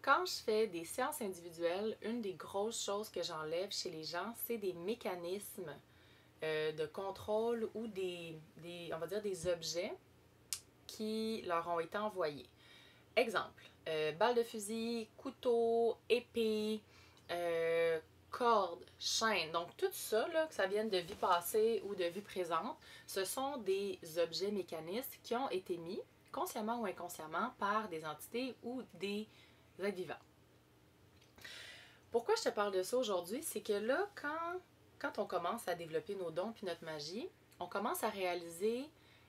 Quand je fais des séances individuelles, une des grosses choses que j'enlève chez les gens, c'est des mécanismes de contrôle ou on va dire des objets qui leur ont été envoyés. Exemple, balle de fusil, couteau, épée, corde, chaîne. Donc tout ça, là, que ça vienne de vie passée ou de vie présente, ce sont des objets mécanismes qui ont été mis, consciemment ou inconsciemment, par des entités ou des êtres vivants. Pourquoi je te parle de ça aujourd'hui? C'est que là, quand on commence à développer nos dons puis notre magie, on commence à réaliser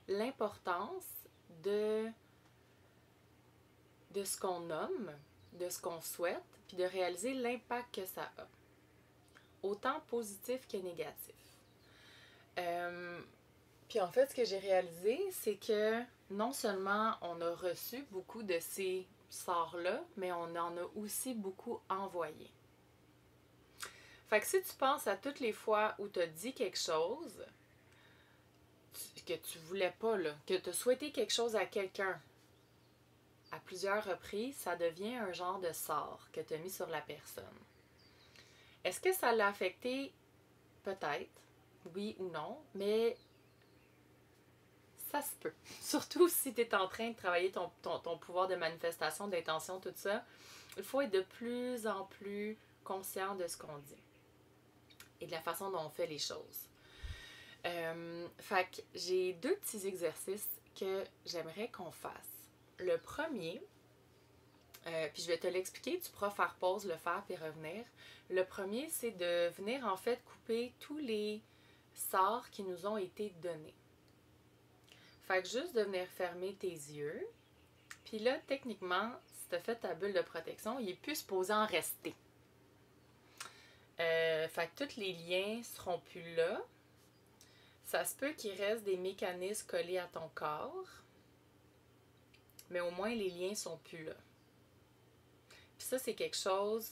l'importance de ce qu'on nomme, de ce qu'on souhaite, puis de réaliser l'impact que ça a, autant positif que négatif. Puis en fait, ce que j'ai réalisé, c'est que non seulement on a reçu beaucoup de ces sorts-là, mais on en a aussi beaucoup envoyé. Fait que si tu penses à toutes les fois où tu as dit quelque chose que tu voulais pas, là, que tu as souhaité quelque chose à quelqu'un à plusieurs reprises, ça devient un genre de sort que tu as mis sur la personne. Est-ce que ça l'a affecté? Peut-être, oui ou non, mais ça se peut. Surtout si tu es en train de travailler ton pouvoir de manifestation, d'intention, tout ça, il faut être de plus en plus conscient de ce qu'on dit et de la façon dont on fait les choses. Fait que j'ai deux petits exercices que j'aimerais qu'on fasse. Le premier, puis je vais te l'expliquer, tu pourras faire pause, le faire puis revenir. Le premier, c'est de venir en fait couper tous les sorts qui nous ont été donnés. Fait que juste de venir fermer tes yeux. Puis là, techniquement, si tu as fait ta bulle de protection, il est plus supposé en rester. Fait que tous les liens seront plus là. Ça se peut qu'il reste des mécanismes collés à ton corps, mais au moins les liens sont plus là. Puis ça, c'est quelque chose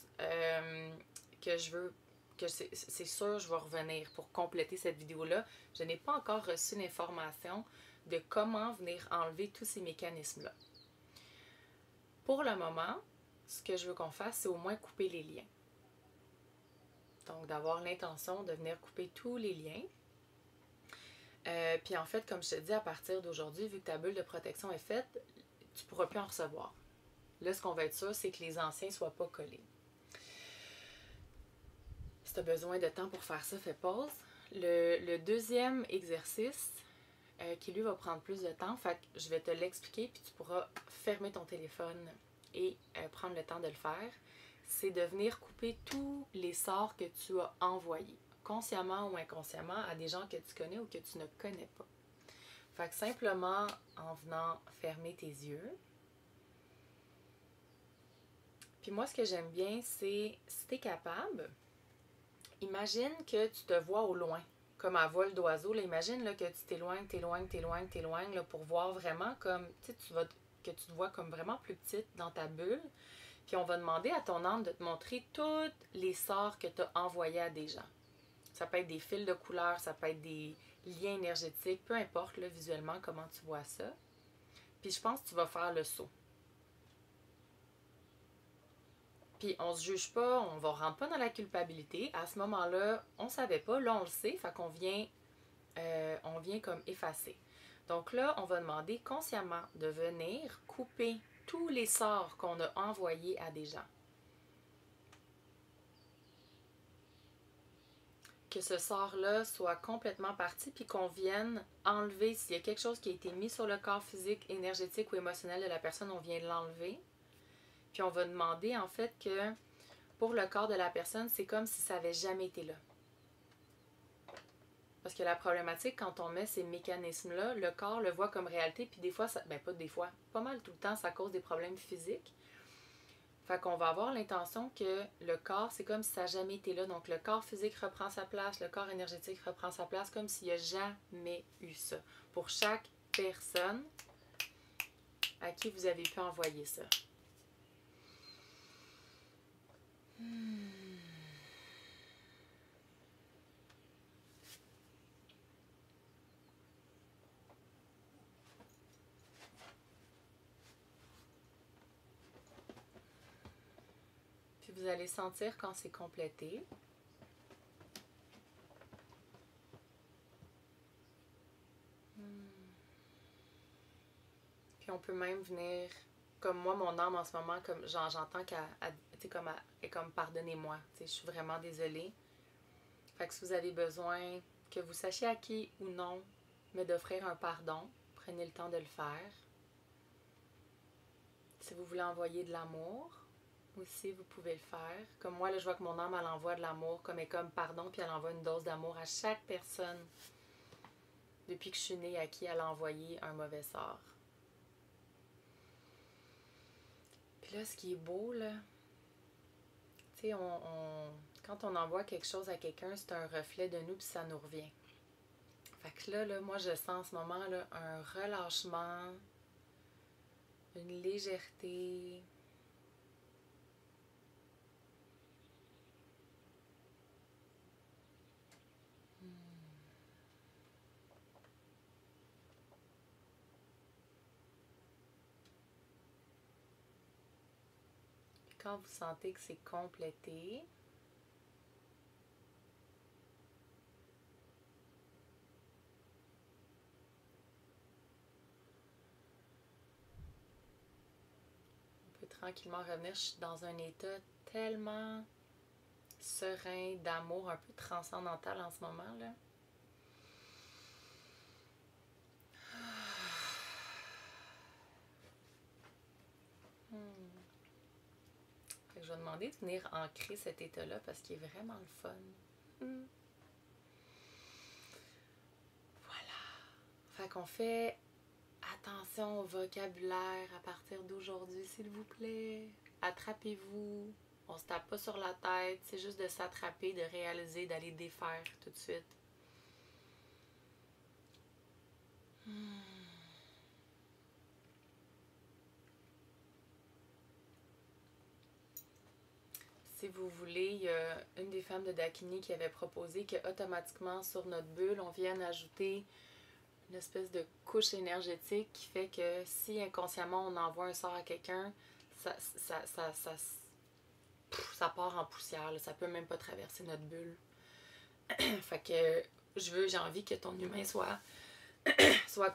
que je veux, que c'est sûr, je vais revenir pour compléter cette vidéo-là. Je n'ai pas encore reçu l'information de comment venir enlever tous ces mécanismes-là. Pour le moment, ce que je veux qu'on fasse, c'est au moins couper les liens. Donc, d'avoir l'intention de venir couper tous les liens. Puis en fait, comme je te dis, à partir d'aujourd'hui, vu que ta bulle de protection est faite, tu ne pourras plus en recevoir. Là, ce qu'on va être sûr, c'est que les anciens ne soient pas collés. Si tu as besoin de temps pour faire ça, fais pause. Le deuxième exercice, qui lui va prendre plus de temps, fait que je vais te l'expliquer, puis tu pourras fermer ton téléphone et prendre le temps de le faire, c'est de venir couper tous les sorts que tu as envoyés, consciemment ou inconsciemment, à des gens que tu connais ou que tu ne connais pas. Fait que simplement en venant fermer tes yeux. Puis moi, ce que j'aime bien, c'est, si tu es capable, imagine que tu te vois au loin, comme à vol d'oiseau. Là, imagine là, que tu t'éloignes là, pour voir vraiment comme, que tu te vois comme vraiment plus petite dans ta bulle. Puis on va demander à ton âme de te montrer tous les sorts que tu as envoyés à des gens. Ça peut être des fils de couleur, ça peut être des liens énergétiques, peu importe là, visuellement comment tu vois ça. Puis je pense que tu vas faire le saut. Puis on se juge pas, on va rentrer pas dans la culpabilité. À ce moment-là, on savait pas, là on le sait, fait qu'on vient comme effacer. Donc là, on va demander consciemment de venir couper tous les sorts qu'on a envoyés à des gens. Que ce sort-là soit complètement parti, puis qu'on vienne enlever, s'il y a quelque chose qui a été mis sur le corps physique, énergétique ou émotionnel de la personne, on vient l'enlever. Puis on va demander en fait que pour le corps de la personne, c'est comme si ça n'avait jamais été là. Parce que la problématique, quand on met ces mécanismes-là, le corps le voit comme réalité, puis des fois, pas des fois, pas mal tout le temps, ça cause des problèmes physiques. Fait qu'on va avoir l'intention que le corps, c'est comme si ça n'a jamais été là. Donc le corps physique reprend sa place, le corps énergétique reprend sa place, comme s'il n'y a jamais eu ça. Pour chaque personne à qui vous avez pu envoyer ça. Puis vous allez sentir quand c'est complété. Puis on peut même venir, comme moi, mon âme en ce moment, comme j'entends qu'elle est comme pardonnez-moi. Je suis vraiment désolée. Fait que si vous avez besoin, que vous sachiez à qui ou non, mais d'offrir un pardon, prenez le temps de le faire. Si vous voulez envoyer de l'amour, aussi vous pouvez le faire. Comme moi, là, je vois que mon âme, elle envoie de l'amour, comme pardon, puis elle envoie une dose d'amour à chaque personne depuis que je suis née à qui elle a envoyé un mauvais sort. Puis là, ce qui est beau, là, tu sais, quand on envoie quelque chose à quelqu'un, c'est un reflet de nous, puis ça nous revient. Fait que là, moi, je sens en ce moment là, un relâchement, une légèreté. Puis quand vous sentez que c'est complété, on peut tranquillement revenir. Je suis dans un état tellement serein, d'amour, un peu transcendantal en ce moment, là. Fait que je vais demander de venir ancrer cet état-là parce qu'il est vraiment le fun. Voilà. Fait qu'on fait attention au vocabulaire à partir d'aujourd'hui, s'il vous plaît. Attrapez-vous. On se tape pas sur la tête. C'est juste de s'attraper, de réaliser, d'aller défaire tout de suite. Si vous voulez, il y a une des femmes de Dakini qui avait proposé qu'automatiquement sur notre bulle, on vienne ajouter une espèce de couche énergétique qui fait que si inconsciemment on envoie un sort à quelqu'un, ça part en poussière. Là. Ça peut même pas traverser notre bulle. Fait que j'ai envie que ton humain soit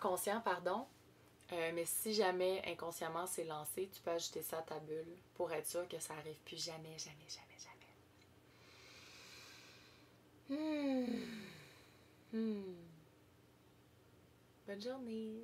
conscient, pardon. Mais si jamais inconsciemment c'est lancé, tu peux ajouter ça à ta bulle pour être sûr que ça arrive plus jamais, jamais, jamais, jamais. Bonne journée.